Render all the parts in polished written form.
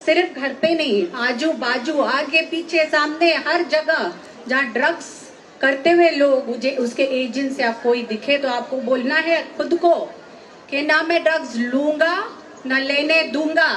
सिर्फ घर पे नहीं, आजू बाजू, आगे पीछे, सामने, हर जगह जहाँ ड्रग्स करते हुए लोग उसके एजेंट्स या कोई दिखे तो आपको बोलना है खुद को कि ना मैं ड्रग्स लूंगा ना लेने दूंगा।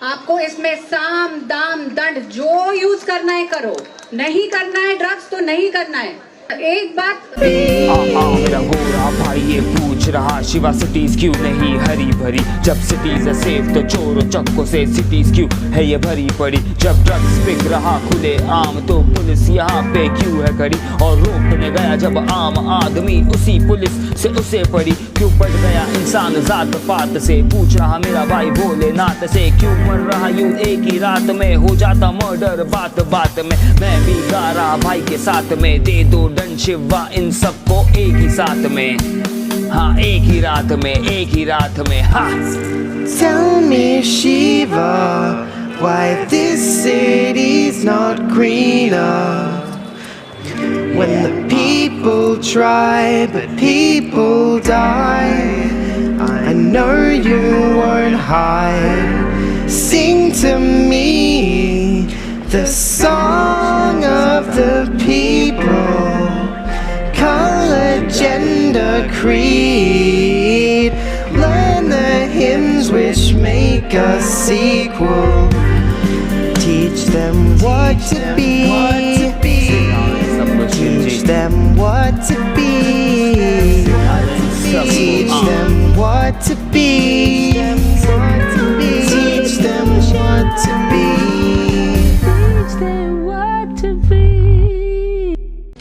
आपको इसमें साम दाम दंड जो यूज करना है करो, नहीं करना है ड्रग्स तो नहीं करना है। एक बात मेरा गोरा भाई ये पूछ रहा, शिवा सिटीज क्यों नहीं हरी भरी? जब सिटीज है सेफ तो चोरों चक्कों से सिटीज क्यों है ये भरी पड़ी? जब ड्रग्स बिक रहा खुले आम तो पुलिस यहाँ पे क्यों है खड़ी? और रोकने गया जब आम आदमी उसी पुलिस से उसे पड़ी। क्यों बढ़ गया इंसान जात पात से? पूछ रहा मेरा भाई भोलेनाथ से। क्यों मर रहा यूं एक ही रात में? हो जाता मर्डर बात बात में। मैं भी गा रहा भाई के साथ में, दे दो दंड शिवा इन सबको एक ही साथ में। हाँ एक ही रात में, एक ही रात में। हाँ Tell me Shiva, why this city's not greener? When the people try but people die, I know you won't hide. Sing to me the song of the people, color, gender, creed. Learn the hymns which make us equal. Teach them what to be. Teach them what to be. Teach them what to be. Teach them what to be.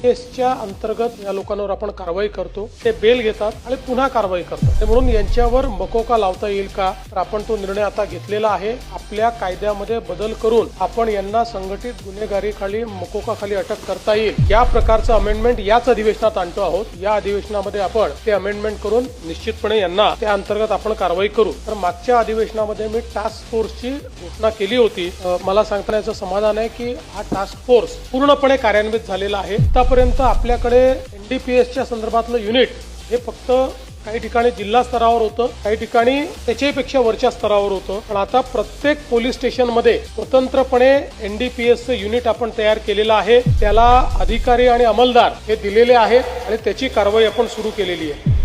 केसच्या अंतर्गत या लोकांवर आपण कारवाई करतो, ते bell घेतात आणि पुन्हा कारवाई करतात। म्हणून यांच्यावर मकोका लावता येईल का, तर आपण तो निर्णय आता घेतलेला आहे। आपल्या कायद्यामध्ये बदल करून आपण यांना संघटित गुन्हेगारीखाली मकोकाखाली अटक करता येईल या प्रकारचं अमेंडमेंट याच अधिवेशनात आणतो आहोत। या अधिवेशनामध्ये आपण ते अमेंडमेंट करून निश्चितपणे यांना त्या अंतर्गत आपण कारवाई करू। तर मागच्या अधिवेशनामध्ये मी टास्क फोर्सची घोषणा केली होती। मला सांगण्याचं समाधान आहे की हा टास्क फोर्स पूर्णपणे कार्यान्वित झालेला आहे। आतापर्यंत आपल्याकडे एनडीपीएसच्या संदर्भातलं युनिट हे फक्त काही ठिकाणी जिल्हा स्तरावर होतं, काही ठिकाणी त्याच्यापेक्षा वरच्या स्तरावर होतं। पण आता प्रत्येक पोलीस स्टेशनमध्ये स्वतंत्रपणे एनडीपीएसचं युनिट आपण तयार केलेलं आहे। त्याला अधिकारी आणि अंमलदार हे दिलेले आहेत आणि त्याची कारवाई आपण सुरू केलेली आहे।